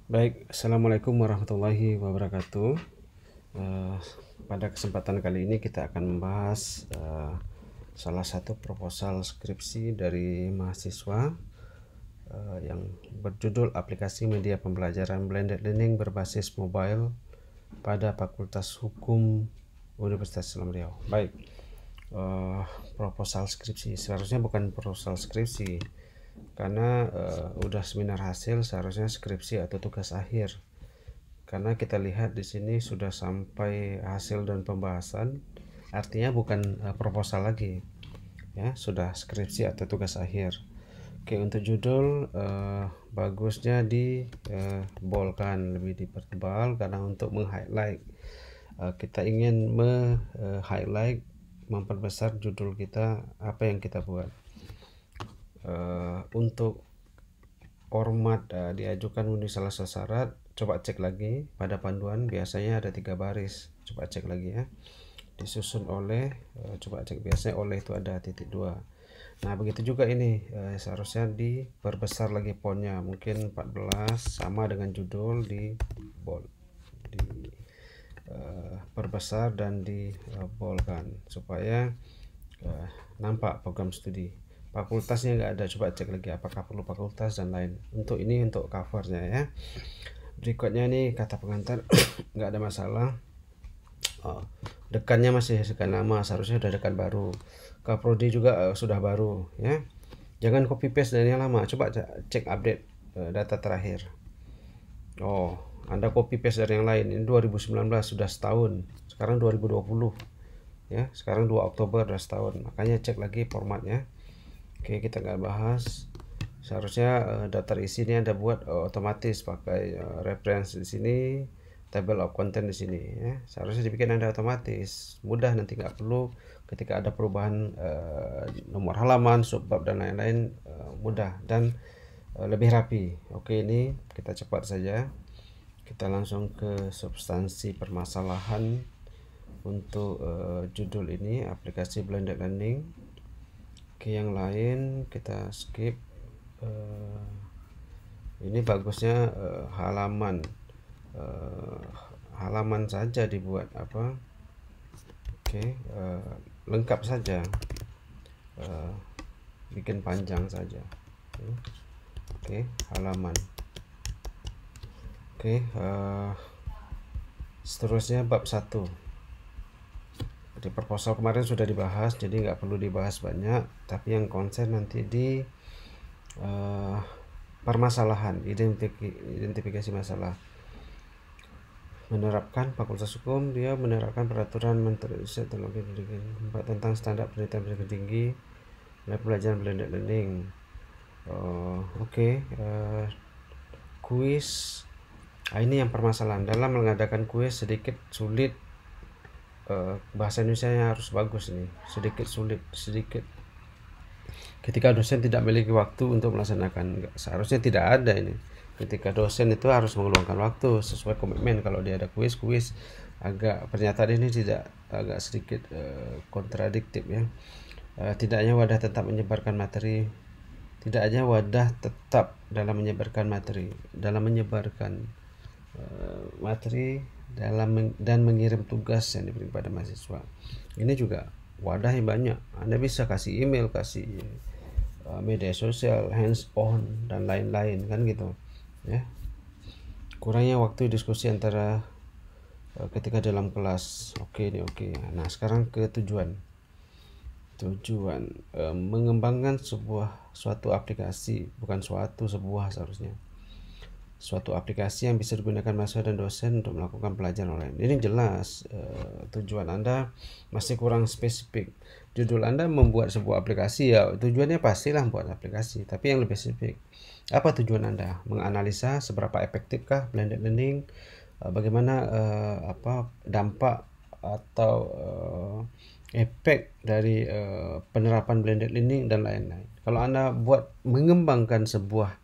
Baik, Assalamualaikum warahmatullahi wabarakatuh. Eh, Pada kesempatan kali ini kita akan membahas salah satu proposal skripsi dari mahasiswa yang berjudul Aplikasi Media Pembelajaran Blended Learning berbasis mobile pada Fakultas Hukum Universitas Islam Riau. Baik, proposal skripsi seharusnya bukan proposal skripsi karena udah seminar hasil, seharusnya skripsi atau tugas akhir. Karena kita lihat di sini sudah sampai hasil dan pembahasan, artinya bukan proposal lagi, ya sudah skripsi atau tugas akhir. Oke, untuk judul bagusnya dibolkan, lebih dipertebal karena untuk meng-highlight. Kita ingin highlight, memperbesar judul kita, apa yang kita buat. Untuk format diajukan memenuhi salah satu syarat, coba cek lagi pada panduan, biasanya ada 3 baris, coba cek lagi ya. Disusun oleh, coba cek, biasanya oleh itu ada titik 2. Nah begitu juga ini, seharusnya diperbesar lagi fontnya, mungkin 14 sama dengan judul, di bold, perbesar dan dibolkan supaya nampak program studi. Fakultasnya nggak ada, coba cek lagi apakah perlu fakultas dan lain. Untuk ini untuk covernya ya. Berikutnya nih kata pengantar nggak ada masalah. Dekannya masih dekan lama, seharusnya sudah dekan baru. Kaprodi juga sudah baru ya. Jangan copy paste dari yang lama, coba cek update data terakhir. Oh, Anda copy paste dari yang lain. Ini 2019 sudah setahun. Sekarang 2020 ya. Sekarang 2 Oktober sudah setahun. Makanya cek lagi formatnya. Oke, kita nggak bahas. Seharusnya daftar isi ini Anda buat otomatis pakai reference di sini, table of content di sini ya. Seharusnya dibikin Anda otomatis, mudah, nanti nggak perlu ketika ada perubahan nomor halaman, subbab dan lain-lain, mudah dan lebih rapi. Oke, ini kita cepat saja. Kita langsung ke substansi permasalahan untuk judul ini, aplikasi blended learning. Oke, yang lain kita skip. Ini bagusnya halaman saja dibuat apa. Oke, lengkap saja, bikin panjang saja. Oke, halaman. Oke, seterusnya bab 1. Di proposal kemarin sudah dibahas, jadi nggak perlu dibahas banyak, tapi yang konsen nanti di permasalahan, identifikasi masalah. Menerapkan Fakultas Hukum, dia menerapkan peraturan Menteri Riset Teknologi Pendidikan tentang standar pendidikan tinggi pelajaran blended learning. Oke. Kuis. Ini yang permasalahan dalam mengadakan kuis, sedikit sulit. Bahasa Indonesia harus bagus ini, sedikit sulit, sedikit ketika dosen tidak memiliki waktu untuk melaksanakan. Seharusnya tidak ada ini, ketika dosen itu harus mengeluangkan waktu sesuai komitmen. Kalau dia ada kuis agak, pernyataan ini tidak, agak sedikit kontradiktif ya. Tidaknya wadah tetap menyebarkan materi, tidak hanya wadah tetap dalam menyebarkan materi, dan mengirim tugas yang diberi pada mahasiswa. Ini juga wadahnya banyak. Anda bisa kasih email, kasih media sosial, hands on dan lain-lain kan gitu ya. Kurangnya waktu diskusi antara ketika dalam kelas. Oke, ini oke. Nah sekarang ke tujuan mengembangkan suatu aplikasi, bukan sebuah seharusnya. Suatu aplikasi yang bisa digunakan mahasiswa dan dosen untuk melakukan pelajaran online. Ini jelas tujuan Anda masih kurang spesifik. Judul Anda membuat sebuah aplikasi, ya tujuannya pastilah membuat aplikasi, tapi yang lebih spesifik. Apa tujuan Anda? Menganalisa seberapa efektifkah blended learning, bagaimana dampak atau efek dari penerapan blended learning dan lain-lain. Kalau Anda buat mengembangkan sebuah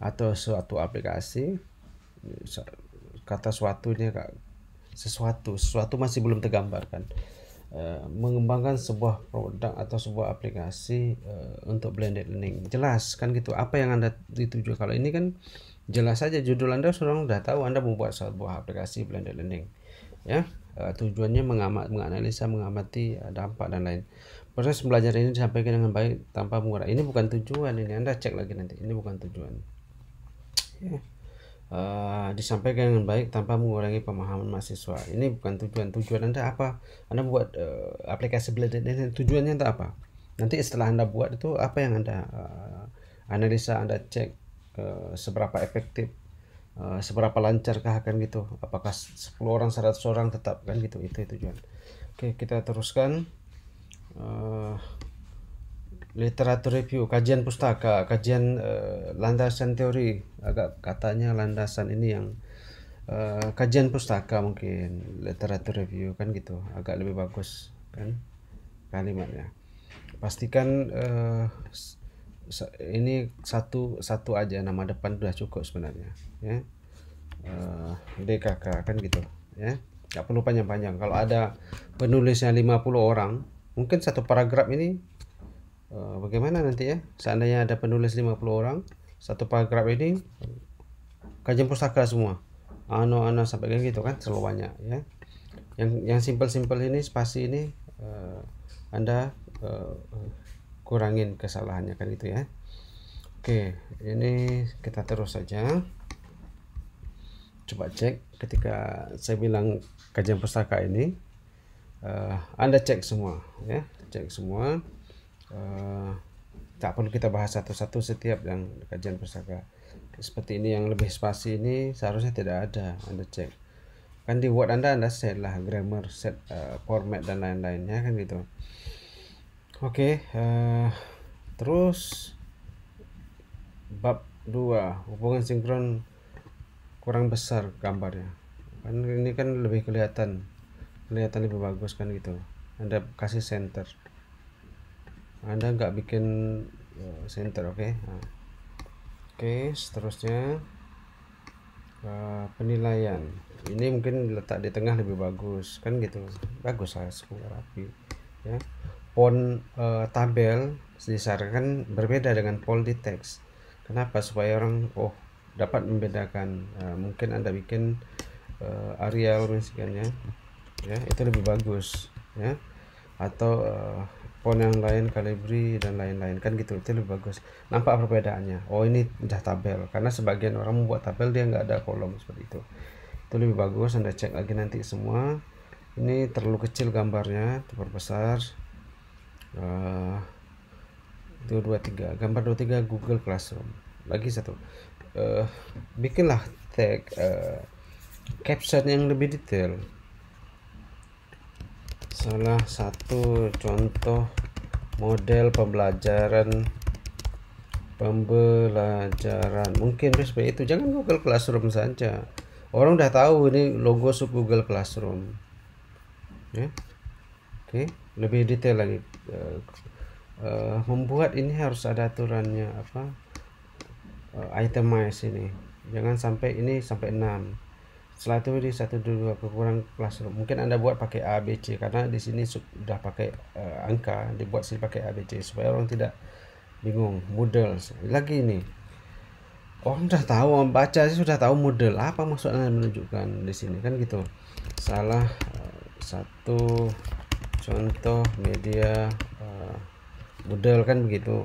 atau suatu aplikasi, kata suatunya sesuatu masih belum tergambarkan. mengembangkan sebuah produk atau sebuah aplikasi untuk blended learning. Jelas kan gitu apa yang Anda dituju. Kalau ini kan jelas saja judul Anda sudah tahu Anda membuat sebuah aplikasi blended learning, ya. Tujuannya menganalisa, mengamati dampak dan lain. Proses belajar ini disampaikan dengan baik tanpa mengurangi. Ini bukan tujuan, ini Anda cek lagi nanti. Ini bukan tujuan. Ya. Disampaikan dengan baik tanpa mengurangi pemahaman mahasiswa. Ini bukan tujuan. Tujuan Anda apa? Anda buat aplikasi blended learning, tujuannya untuk apa? Nanti setelah Anda buat itu apa yang Anda analisa, Anda cek seberapa efektif, seberapa lancarkah kan gitu. Apakah 10 orang 100 orang tetap kan gitu. Itu tujuan. Oke, kita teruskan. Literatur review, kajian pustaka, kajian landasan teori. Agak katanya landasan ini yang kajian pustaka, mungkin literatur review kan gitu, agak lebih bagus kan kalimatnya. Pastikan ini satu aja, nama depan sudah cukup sebenarnya, ya. DKK kan gitu, ya, nggak perlu panjang-panjang. Kalau ada penulisnya 50 orang, mungkin satu paragraf ini bagaimana nanti ya, seandainya ada penulis 50 orang, satu paragraf ini kajian pustaka semua, sampai kayak gitu kan, terlalu banyak ya. Yang simpel-simpel ini, spasi ini Anda kurangin kesalahannya kan gitu ya. Oke, ini kita terus saja. Coba cek ketika saya bilang kajian pustaka ini, Anda cek semua ya, cek semua. Tak perlu kita bahas satu-satu setiap yang kajian pustaka. Seperti ini yang lebih spasi ini seharusnya tidak ada. Anda cek kan di Word Anda set lah grammar, set format dan lain-lainnya kan gitu. Oke, terus bab 2, hubungan sinkron kurang besar gambarnya kan, ini kan lebih kelihatan lebih bagus kan gitu. Anda kasih center, Anda nggak bikin center. Oke. Oke, seterusnya penilaian. Ini mungkin letak di tengah lebih bagus kan gitu, bagus lah, semua rapi ya. Font tabel disarankan berbeda dengan font di teks. Kenapa? Supaya orang dapat membedakan. Mungkin Anda bikin Arial misalnya ya, itu lebih bagus ya, atau font yang lain, Calibri dan lain-lain kan gitu, itu lebih bagus, nampak perbedaannya. Ini udah tabel, karena sebagian orang membuat tabel dia nggak ada kolom seperti itu lebih bagus. Anda cek lagi nanti semua. Ini terlalu kecil gambarnya, diperbesar. 23 gambar 23 Google Classroom. Lagi satu, bikinlah tag caption yang lebih detail. Salah satu contoh model pembelajaran mungkin seperti itu. Jangan Google Classroom saja, orang udah tahu ini logo sub Google Classroom ya. Oke, lebih detail lagi. Membuat ini harus ada aturannya, itemize ini, jangan sampai ini sampai 6. Setelah itu di 1, 2 kekurangan Classroom. Mungkin Anda buat pakai A, B, C, karena di sini sudah pakai angka, dibuat sini pakai A, B, C supaya orang tidak bingung. Moodle lagi ini, orang sudah tahu, baca sudah tahu Moodle apa maksudnya menunjukkan di sini kan gitu. Salah satu contoh media Moodle kan begitu.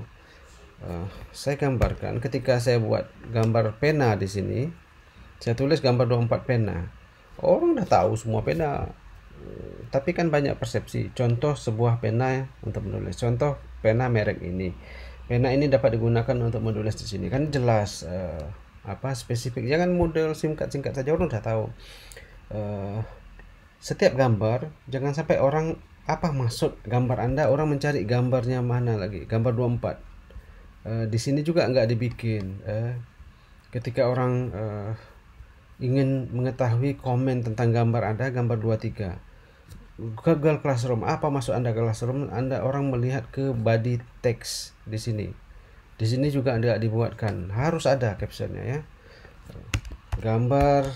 Saya gambarkan ketika saya buat gambar pena di sini. Saya tulis gambar 24 pena. Orang udah tahu semua pena. Tapi kan banyak persepsi. Contoh sebuah pena untuk menulis. Contoh pena merek ini. Pena ini dapat digunakan untuk menulis di sini. Kan jelas spesifik. Jangan model singkat-singkat saja, orang udah tahu. Setiap gambar jangan sampai orang apa maksud gambar Anda, orang mencari gambarnya mana lagi. Gambar 24. Di sini juga enggak dibikin. Ketika orang ingin mengetahui komen tentang gambar Anda, gambar 23 Google Classroom, apa maksud Anda Classroom? Orang melihat ke body text di sini. Di sini juga Anda dibuatkan, harus ada captionnya ya. Gambar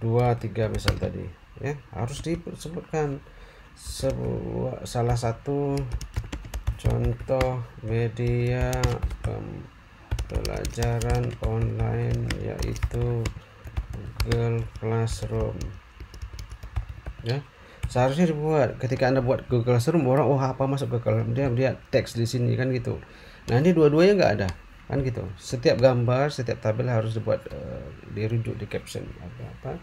23 misal tadi ya, harus disebutkan salah satu contoh media pembelajaran online yaitu Google Classroom. Ya, seharusnya dibuat ketika Anda buat Google Classroom, orang apa masuk Google, dia teks di sini kan gitu. Nah, ini dua-duanya nggak ada kan gitu. Setiap gambar, setiap tabel harus dibuat dirujuk di caption apa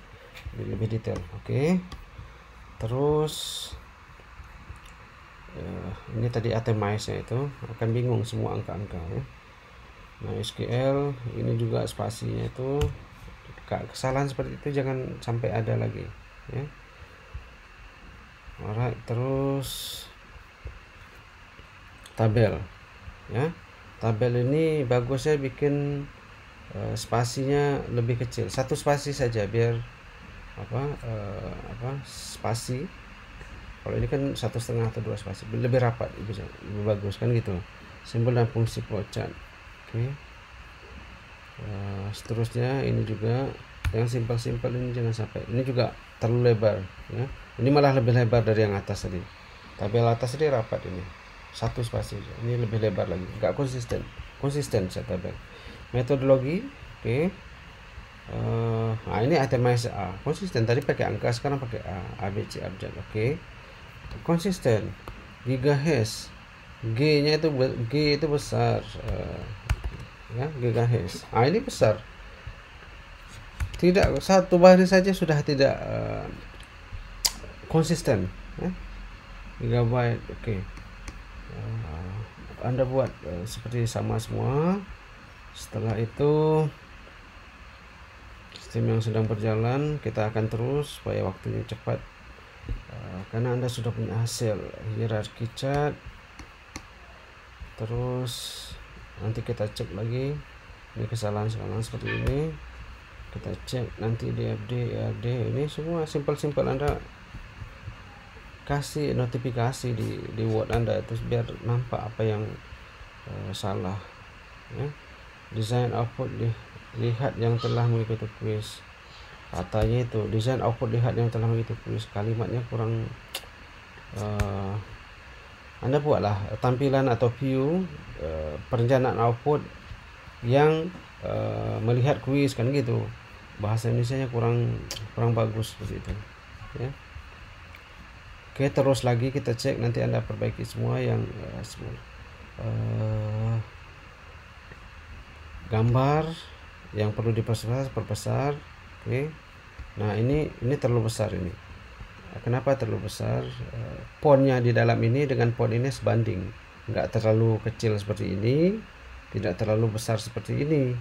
lebih detail. Oke. Terus ini tadi itemize-nya itu akan bingung semua angka-angka ya. Nah, SQL ini juga spasinya itu kesalahan seperti itu jangan sampai ada lagi ya. Alright, terus tabel ya. Tabel ini bagusnya bikin spasinya lebih kecil, satu spasi saja biar spasi. Kalau ini kan 1,5 atau 2 spasi, lebih rapat, lebih bagus kan gitu. Simbol dan fungsi flowchart. Oke. Seterusnya ini juga yang simpel-simpel ini jangan sampai. Ini juga terlalu lebar ya. Ini malah lebih lebar dari yang atas tadi. Tabel atas tadi rapat, ini satu spasi. Ini lebih lebar lagi, enggak konsisten saya tabel. Metodologi, oke. Nah, ini itemize A, konsisten. Tadi pakai angka, sekarang pakai A, B, C, abjad. Oke. Konsisten. Gigahertz, G itu besar ya, gigahertz. Ini besar. Tidak satu baris saja sudah tidak konsisten ya. Gigabyte, oke. Anda buat seperti sama semua. Setelah itu sistem yang sedang berjalan, kita akan terus supaya waktunya cepat. Karena Anda sudah punya hasil hierarki chart. Terus nanti kita cek lagi ini kesalahan seperti ini, kita cek nanti DFD, ERD, ini semua simpel-simpel. Anda kasih notifikasi di Word Anda terus biar nampak apa yang salah ya. Desain output, lihat yang telah mengikuti kuis. Katanya itu desain output, lihat yang telah mengikuti kuis, kalimatnya kurang. Anda buatlah tampilan atau view perencanaan output yang melihat kuis kan gitu. Bahasa Indonesianya kurang bagus seperti itu ya. Oke, terus lagi kita cek, nanti Anda perbaiki semua yang gambar yang perlu diperbesar. Oke. Nah, ini terlalu besar ini. Kenapa terlalu besar? Fontnya di dalam ini dengan font ini sebanding, nggak terlalu kecil seperti ini, tidak terlalu besar seperti ini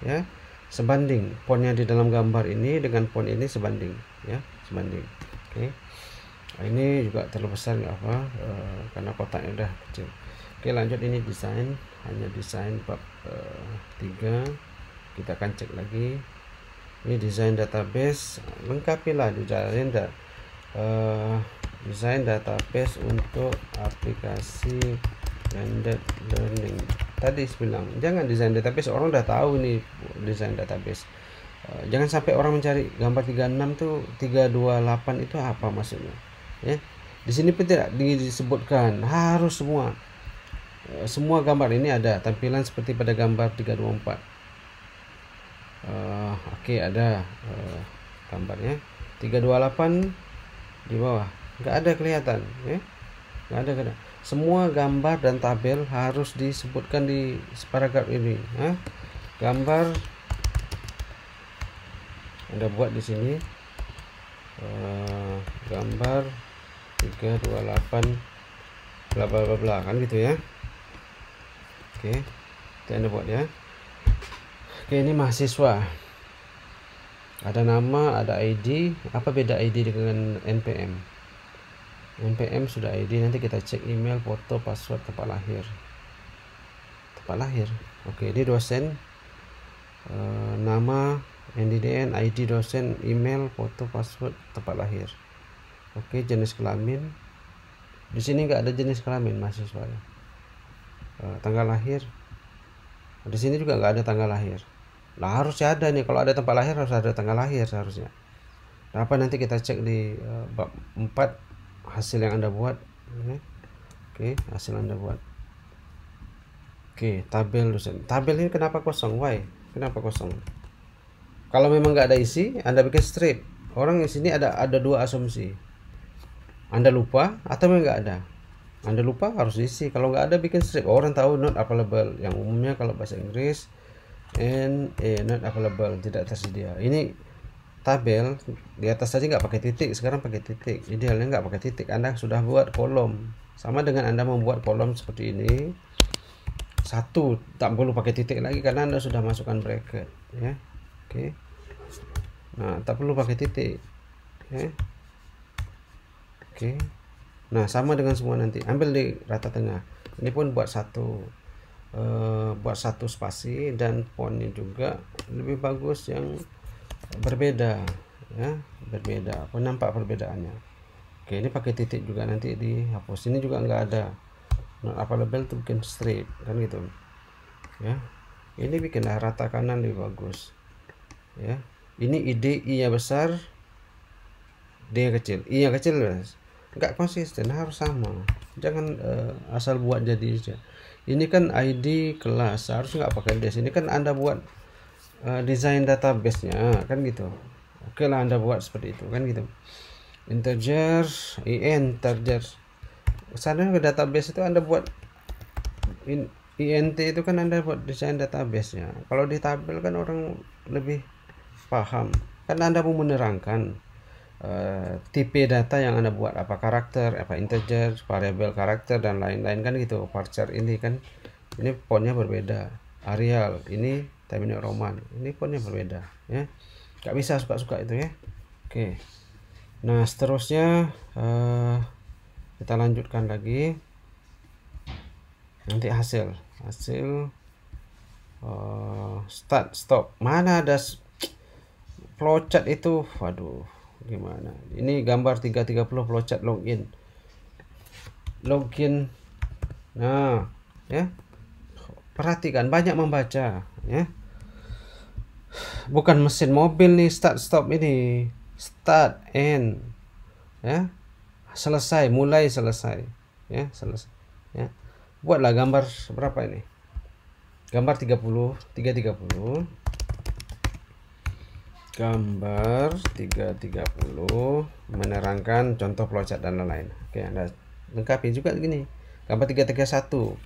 ya, sebanding. Fontnya di dalam gambar ini dengan font ini sebanding ya, sebanding. Oke. Ini juga terlalu besar, nggak apa, karena kotaknya udah kecil. Oke, lanjut. Ini desain, hanya desain bab 3. Kita akan cek lagi. Ini desain database, lengkapilah desain database untuk aplikasi blended learning. Tadi bilang jangan desain database, orang udah tahu ini desain database. Jangan sampai orang mencari gambar 36 tuh 328 itu apa maksudnya ya. Di sini pun tidak disebutkan harus semua gambar ini ada tampilan seperti pada gambar 324. Oke, ada gambarnya 328 di bawah, nggak ada kelihatan ya, nggak ada. Semua gambar dan tabel harus disebutkan di paragraf ini ya. Gambar Anda buat di sini gambar 328 bla bla bla bla kan gitu ya. Oke, itu Anda buat ya. Oke, ini mahasiswa, ada nama, ada ID. Apa beda ID dengan NPM? NPM sudah ID, nanti kita cek email, foto, password, tempat lahir. Oke, ini dosen, nama, NDDN, ID dosen, email, foto, password, tempat lahir. Oke, jenis kelamin. Di sini nggak ada jenis kelamin mahasiswa. Tanggal lahir. Di sini juga nggak ada tanggal lahir. Nah, harusnya ada nih, kalau ada tempat lahir harus ada tanggal lahir seharusnya. Nah, apa nanti kita cek di bab 4 hasil yang Anda buat. Oke, hasil Anda buat. Oke, tabel dosen. Tabel ini kenapa kosong? Why? Kenapa kosong? Kalau memang nggak ada isi, Anda bikin strip. Orang di sini ada dua asumsi. Anda lupa atau memang nggak ada. Anda lupa harus diisi. Kalau nggak ada bikin strip. Orang tahu not available. Yang umumnya kalau bahasa Inggris not available, tidak tersedia. Ini tabel di atas saja nggak pakai titik, sekarang pakai titik. Idealnya nggak pakai titik. Anda sudah buat kolom. Sama dengan Anda membuat kolom seperti ini. Satu, tak perlu pakai titik lagi karena Anda sudah masukkan bracket, ya. Oke. Nah, tak perlu pakai titik. Ya. Oke. Nah, sama dengan semua nanti. Ambil di rata tengah. Ini pun buat satu spasi, dan fontnya juga lebih bagus yang berbeda, ya, berbeda. Nampak perbedaannya. Oke, ini pakai titik juga, nanti dihapus. Ini juga nggak ada. Not available tuh bikin strip, kan gitu. Ya. Ini bikinlah rata kanan lebih bagus. Ya. Ini ide I-nya besar, D-nya kecil. I-nya kecil, nggak konsisten, harus sama. Jangan asal buat jadi aja. Ini kan ID kelas, harusnya nggak pakai des. Ini kan Anda buat desain database-nya, kan gitu. Oke lah, Anda buat seperti itu, kan gitu. Integer, integer. Sana ke database itu Anda buat int itu kan Anda buat desain database-nya. Kalau di tabel kan orang lebih paham. Kan Anda mau menerangkan tipe data yang Anda buat, apa karakter, apa integer, variabel karakter, dan lain-lain, kan gitu. Parser ini kan, ini fontnya berbeda. Arial, ini Times New Roman, ini fontnya berbeda, ya. Gak bisa suka-suka itu, ya. Oke. Nah, seterusnya kita lanjutkan lagi. Nanti hasil start, stop. Mana ada flowchart itu? Waduh, gimana ini? Gambar 330 flowchart login. Nah, ya, perhatikan, banyak membaca, ya. Bukan mesin mobil nih. Start, stop ini, start, end, ya. Selesai, mulai, selesai, ya, selesai, ya. Buatlah gambar berapa ini? Gambar 330. Gambar 330 menerangkan contoh flowchart dan lain-lain. Oke, Anda lengkapi juga gini. Gambar 331.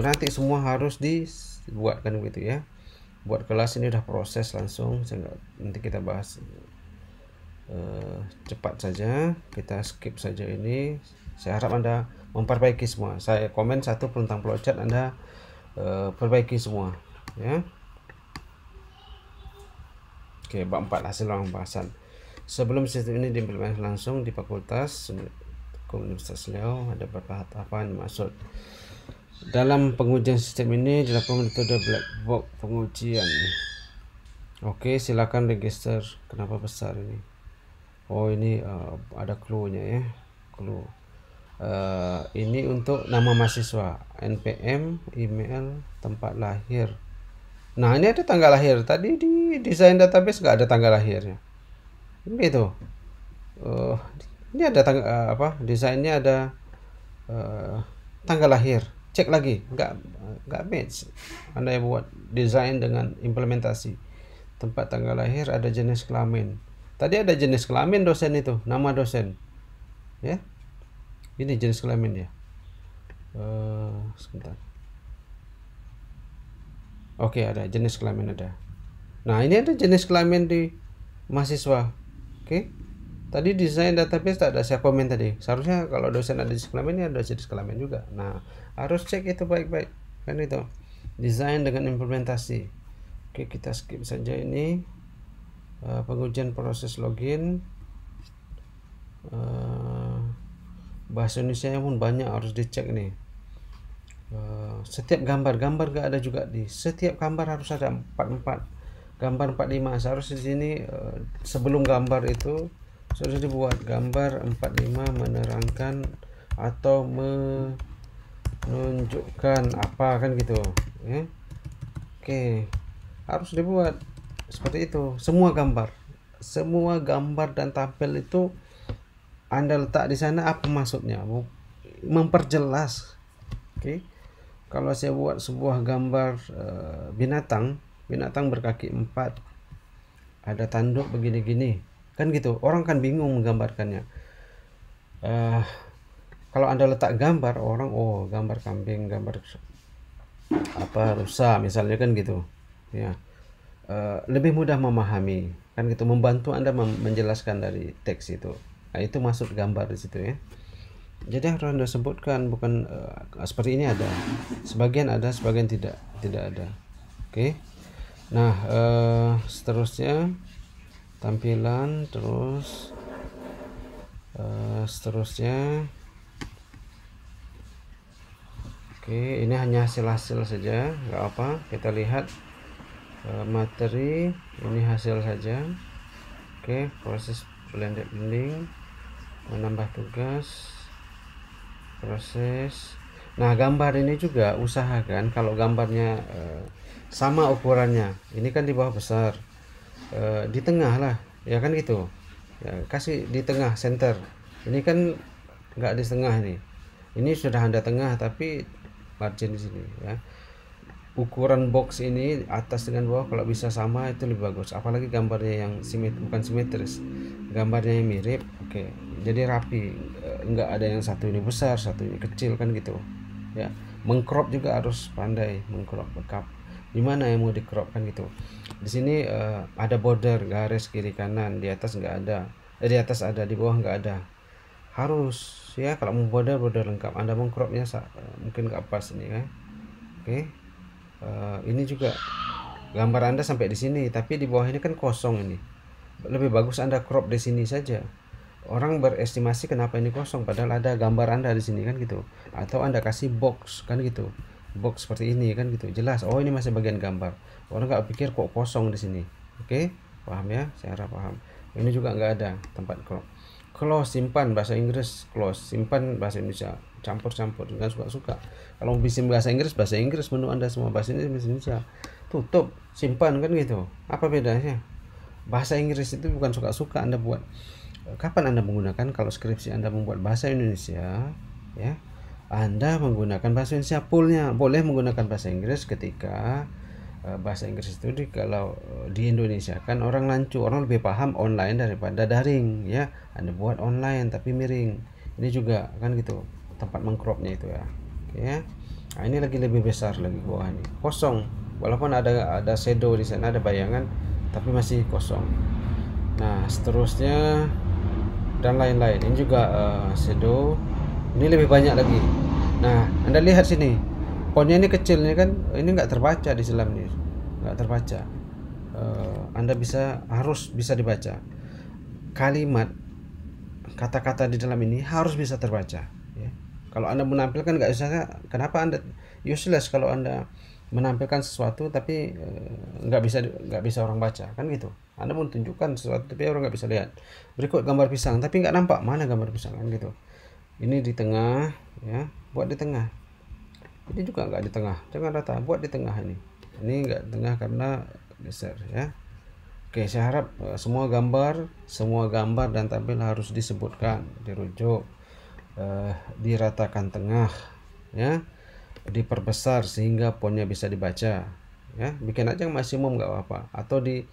Nanti semua harus dibuatkan begitu, ya. Buat kelas ini udah proses langsung, nanti kita bahas cepat saja. Kita skip saja ini. Saya harap Anda memperbaiki semua. Saya komen satu tentang flowchart, Anda perbaiki semua, ya. Oke, bab 4 hasil pembahasan. Sebelum sistem ini diimplementasi langsung di Fakultas Universitas Riau, ada beberapa tahapan dimaksud. Dalam pengujian sistem ini dilakukan metode black box pengujian. Oke, silakan register. Kenapa besar ini? Oh, ini ada clue-nya, ya. Clue. Ini untuk nama mahasiswa, NPM, email, tempat lahir. Nah, ini ada tanggal lahir. Tadi di desain database nggak ada tanggal lahirnya. Gitu. Ini ada desainnya ada tanggal lahir. Cek lagi, nggak match. Anda yang buat desain dengan implementasi. Tempat tanggal lahir, ada jenis kelamin. Tadi ada jenis kelamin dosen itu, nama dosen. Ya. Ini jenis kelamin ya. Sebentar. Oke, ada jenis kelamin ada. Nah, ini ada jenis kelamin di mahasiswa. Oke. Tadi desain database tak ada, saya komen tadi. Seharusnya kalau dosen ada jenis kelamin, ini ada jenis kelamin juga. Nah, harus cek itu baik-baik. Kan itu. Desain dengan implementasi. Oke, kita skip saja ini. Pengujian proses login. Bahasa Indonesia pun banyak, harus dicek nih. Setiap gambar gak ada juga di setiap gambar, harus ada 44 gambar 45. Seharusnya di sini sebelum gambar itu sudah dibuat gambar 45 menerangkan atau menunjukkan apa, kan gitu, ya. Oke, harus dibuat seperti itu. Semua gambar dan tabel itu Anda letak di sana apa maksudnya? Memperjelas. Oke. Kalau saya buat sebuah gambar binatang berkaki 4, ada tanduk begini-gini, kan gitu. Orang kan bingung menggambarkannya. Kalau Anda letak gambar, orang gambar kambing, gambar apa rusa misalnya, kan gitu. Ya. Lebih mudah memahami, kan gitu, membantu Anda menjelaskan dari teks itu. Nah, itu maksud gambar di situ ya. Jadi harus Anda sebutkan, bukan seperti ini ada. Sebagian ada, sebagian tidak ada. Oke. Nah, seterusnya tampilan, terus seterusnya. Oke, ini hanya hasil-hasil saja, nggak apa. Kita lihat materi, ini hasil saja. Oke, proses blending, menambah tugas, proses. Nah, gambar ini juga usahakan kalau gambarnya sama ukurannya. Ini kan di bawah besar, di tengah lah, ya kan gitu. Ya, kasih di tengah, center. Ini kan nggak di tengah nih. Ini sudah Anda tengah, tapi margin di sini ya. Ukuran box ini atas dengan bawah kalau bisa sama itu lebih bagus, apalagi gambarnya yang bukan simetris, gambarnya yang mirip. Oke, jadi rapi, enggak ada yang satu ini besar satu ini kecil, kan gitu ya. Mengcrop juga harus pandai mengcrop, backup di mana yang mau di crop, kan gitu. Di sini ada border garis kiri kanan, di atas enggak ada, di atas ada, di bawah enggak ada. Harus ya, kalau mau border lengkap. Anda mengcropnya mungkin enggak pas ini kan. Oke. Ini juga gambar Anda sampai di sini, tapi di bawah ini kan kosong ini. Lebih bagus Anda crop di sini saja. Orang berestimasi kenapa ini kosong, padahal ada gambar Anda di sini, kan gitu. Atau Anda kasih box, kan gitu. Box seperti ini, kan gitu. Jelas, ini masih bagian gambar. Orang nggak pikir kok kosong di sini. Oke, paham ya? Saya harap paham. Ini juga nggak ada tempat crop. Close, simpan bahasa Inggris, close, simpan bahasa Indonesia, campur-campur, dengan suka-suka. Kalau bisa bahasa Inggris menu Anda semua, bahasa Indonesia, tutup, simpan, kan gitu. Apa bedanya? Bahasa Inggris itu bukan suka-suka Anda buat. Kapan Anda menggunakan? Kalau skripsi Anda membuat bahasa Indonesia, ya, Anda menggunakan bahasa Indonesia poolnya. Boleh menggunakan bahasa Inggris ketika bahasa Inggris itu kalau di Indonesia kan orang lancu, orang lebih paham online daripada daring ya. Anda buat online tapi miring, ini juga kan gitu tempat mengcropnya itu ya. Oke ya. Nah, ini lagi lebih besar lagi, bawah ini kosong, walaupun ada shadow di sana, ada bayangan, tapi masih kosong. Nah, seterusnya dan lain-lain, ini juga shadow, ini lebih banyak lagi. Nah, Anda lihat sini, fontnya ini kecil, ini kan, ini nggak terbaca di selam ini, nggak terbaca. Anda harus bisa dibaca kalimat, kata-kata di dalam ini harus bisa terbaca ya. Kalau Anda menampilkan nggak bisa, kenapa Anda useless kalau Anda menampilkan sesuatu tapi nggak bisa orang baca, kan gitu. Anda mau tunjukkan sesuatu tapi orang nggak bisa lihat. Berikut gambar pisang tapi nggak nampak mana gambar pisang, kan gitu. Ini di tengah ya, buat di tengah. Ini juga nggak di tengah, jangan rata, buat di tengah. Ini nggak di tengah karena geser ya. Oke, saya harap semua gambar dan tampil harus disebutkan, dirujuk, diratakan tengah ya, diperbesar sehingga fontnya bisa dibaca ya. Bikin aja yang maksimum nggak apa-apa, atau di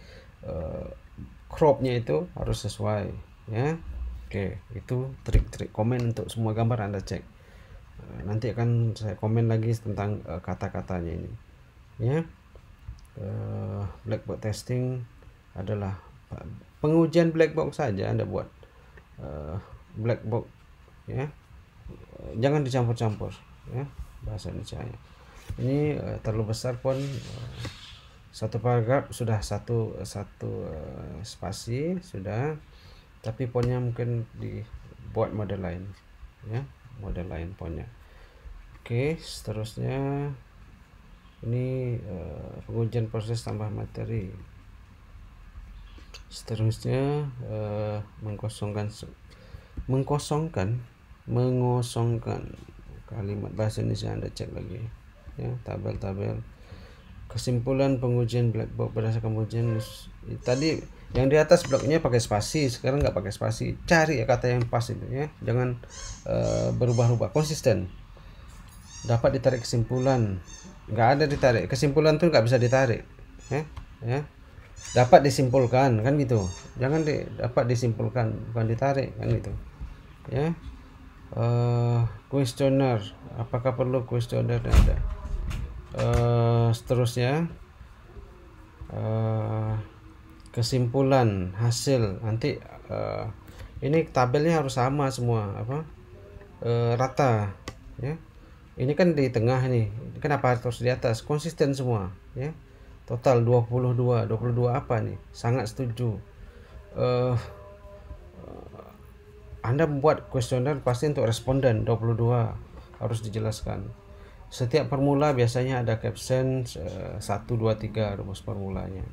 cropnya itu harus sesuai ya. Oke, itu trik-trik komen untuk semua gambar Anda cek. Nanti akan saya komen lagi tentang kata-katanya ini ya. Black box testing adalah pengujian black box saja. Anda buat black box ya, jangan dicampur-campur ya bahasa Indonesia. Ini terlalu besar pun, satu paragraf sudah satu spasi sudah, tapi fontnya mungkin dibuat model lain ya, model lain fontnya. Oke, seterusnya ini pengujian proses tambah materi. Seterusnya mengosongkan kalimat bahasa Indonesia. Anda cek lagi ya, tabel-tabel kesimpulan pengujian black box berdasarkan pengujian tadi yang di atas bloknya pakai spasi, sekarang nggak pakai spasi. Cari ya kata yang pas itu ya, jangan berubah-ubah, konsisten. Dapat ditarik kesimpulan, nggak ada ditarik kesimpulan tuh nggak bisa ditarik ya. Dapat disimpulkan kan gitu, jangan dapat disimpulkan bukan ditarik kan gitu ya. Kuesioner, apakah perlu kuesioner? Ada. Seterusnya kesimpulan hasil nanti ini tabelnya harus sama semua rata ya. Ini kan di tengah nih, kenapa harus di atas? Konsisten semua ya. Total 22 apa nih? Sangat setuju. Anda membuat kuesioner pasti untuk responden 22 harus dijelaskan. Setiap formula biasanya ada caption 1, 2, 3 rumus formulanya.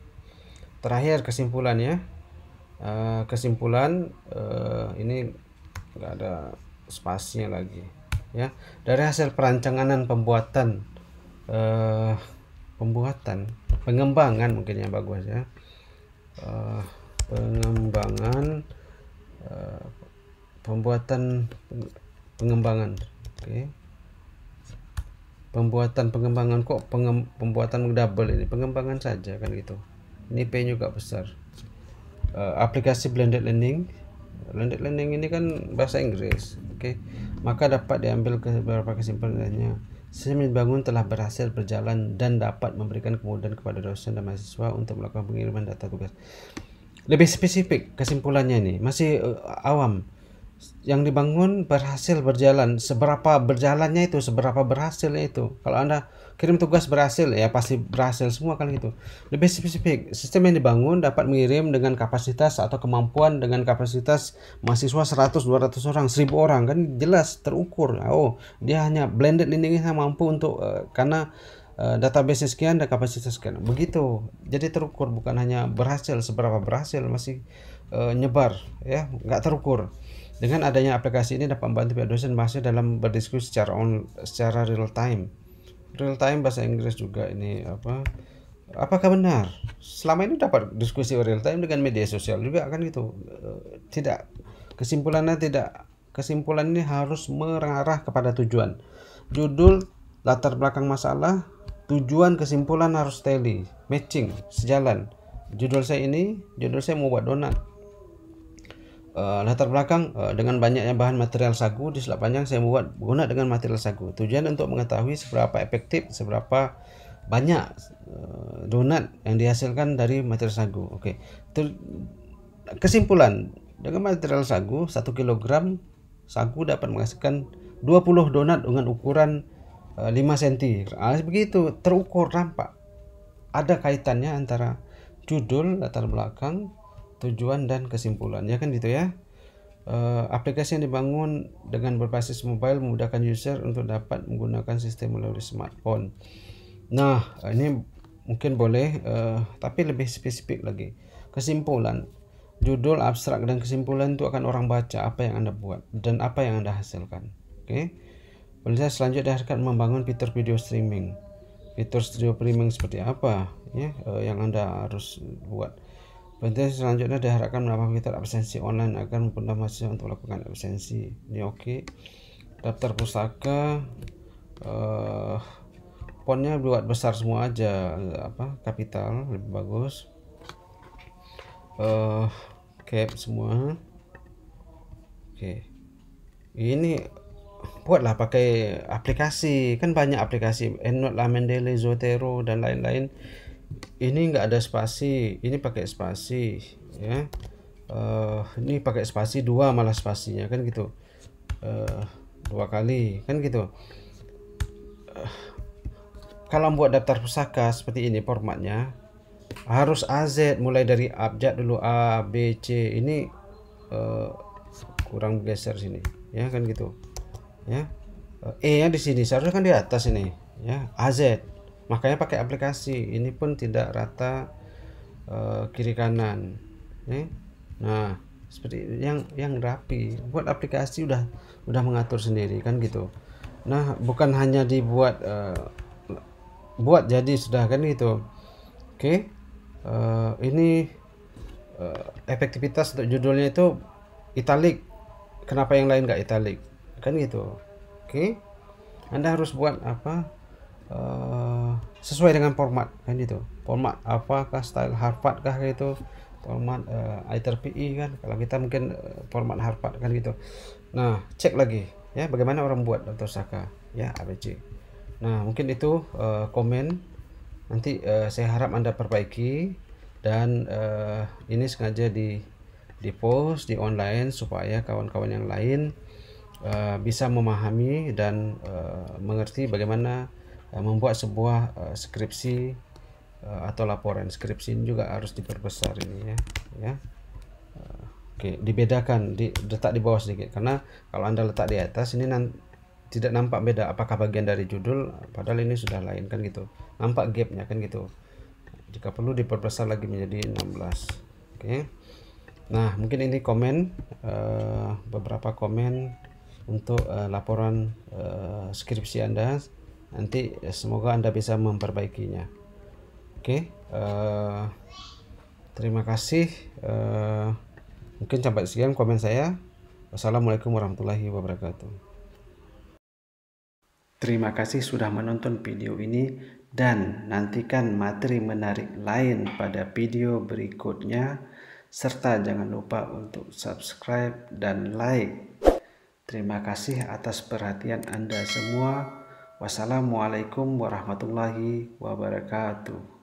Terakhir kesimpulannya, kesimpulan ini nggak ada spasinya lagi ya. Dari hasil perancangan pengembangan mungkin yang bagus ya, pengembangan oke. Pembuatan pengembangan kok pembuatan double ini pengembangan saja kan gitu. Ini P juga besar. Aplikasi blended learning ini kan bahasa Inggris, oke. Maka dapat diambil beberapa kesimpulannya. Sistem yang dibangun telah berhasil berjalan dan dapat memberikan kemudahan kepada dosen dan mahasiswa untuk melakukan pengiriman data tugas. Lebih spesifik kesimpulannya ini masih awam. Yang dibangun berhasil berjalan, seberapa berjalannya itu, seberapa berhasilnya itu. Kalau Anda kirim tugas berhasil ya pasti berhasil semua kan gitu. Lebih spesifik, sistem yang dibangun dapat mengirim dengan kapasitas atau kemampuan dengan kapasitas mahasiswa 100, 200 orang, 1000 orang kan jelas terukur. Oh, dia hanya blended learning mampu untuk karena database sekian dan kapasitas sekian. Begitu. Jadi terukur, bukan hanya berhasil, seberapa berhasil masih nyebar ya, nggak terukur. Dengan adanya aplikasi ini dapat membantu pihak dosen mahasiswa dalam berdiskusi secara real time. Real time bahasa Inggris juga ini apakah benar? Selama ini dapat diskusi real time dengan media sosial juga kan gitu. Kesimpulan ini harus mengarah kepada tujuan. Judul, latar belakang masalah, tujuan, kesimpulan harus tally, matching, sejalan. Judul saya mau buat donat. Latar belakang dengan banyaknya bahan material sagu di selat panjang saya membuat donat dengan material sagu. Tujuan untuk mengetahui seberapa efektif, seberapa banyak donat yang dihasilkan dari material sagu. Oke. Kesimpulan, dengan material sagu 1 kg sagu dapat menghasilkan 20 donat dengan ukuran 5 cm. Begitu terukur, nampak. Ada kaitannya antara judul, latar belakang, tujuan dan kesimpulan ya kan gitu ya. Aplikasi yang dibangun dengan berbasis mobile memudahkan user untuk dapat menggunakan sistem melalui smartphone. Nah ini mungkin boleh tapi lebih spesifik lagi. Kesimpulan, judul, abstrak dan kesimpulan itu akan orang baca apa yang Anda buat dan apa yang Anda hasilkan. Oke. Penelitian selanjutnya akan membangun fitur video streaming. Fitur studio streaming seperti apa ya yang Anda harus buat. Penelitian selanjutnya diharapkan menambah fitur absensi online agar memudahkan mahasiswa untuk melakukan absensi. Ini oke. Daftar pustaka, fontnya buat besar semua aja, kapital lebih bagus. Cap semua. Oke. Ini buatlah pakai aplikasi, kan banyak aplikasi, EndNote, Mendeley, Zotero dan lain-lain. Ini enggak ada spasi, ini pakai spasi ya. Ini pakai spasi 2 malah spasinya kan gitu. 2 kali kan gitu. Kalau membuat daftar pusaka seperti ini formatnya harus AZ, mulai dari abjad dulu, A, B, C. Ini kurang geser sini ya kan gitu ya. E nya di sini seharusnya kan di atas ini ya, AZ. Makanya pakai aplikasi. Ini pun tidak rata kiri kanan nah seperti yang rapi. Buat aplikasi udah mengatur sendiri kan gitu. Nah bukan hanya dibuat buat jadi sudah kan gitu. Oke. Ini efektivitas untuk judulnya itu italic. Kenapa yang lain nggak italic? Kan gitu. Oke. Anda harus buat apa? Sesuai dengan format kan gitu. Format apakah, style Harvard kah gitu, format IEEE kan, kalau kita mungkin format Harvard kan gitu. Nah, cek lagi ya bagaimana orang buat Dr. Saka ya, ABC. Nah, mungkin itu komen nanti saya harap Anda perbaiki, dan ini sengaja di post di online supaya kawan-kawan yang lain bisa memahami dan mengerti bagaimana membuat sebuah skripsi atau laporan. Skripsi ini juga harus diperbesar ini ya. Oke, dibedakan, letak di bawah sedikit, karena kalau Anda letak di atas ini tidak nampak beda apakah bagian dari judul, padahal ini sudah lain kan gitu. Nampak gapnya kan gitu. Jika perlu diperbesar lagi menjadi 16. Oke. Nah, mungkin ini komen beberapa komen untuk laporan skripsi Anda. Nanti semoga Anda bisa memperbaikinya. Oke. Terima kasih. Mungkin sampai sekian komen saya. Wassalamualaikum warahmatullahi wabarakatuh. Terima kasih sudah menonton video ini, dan nantikan materi menarik lain pada video berikutnya, serta jangan lupa untuk subscribe dan like. Terima kasih atas perhatian Anda semua. Wassalamualaikum warahmatullahi wabarakatuh.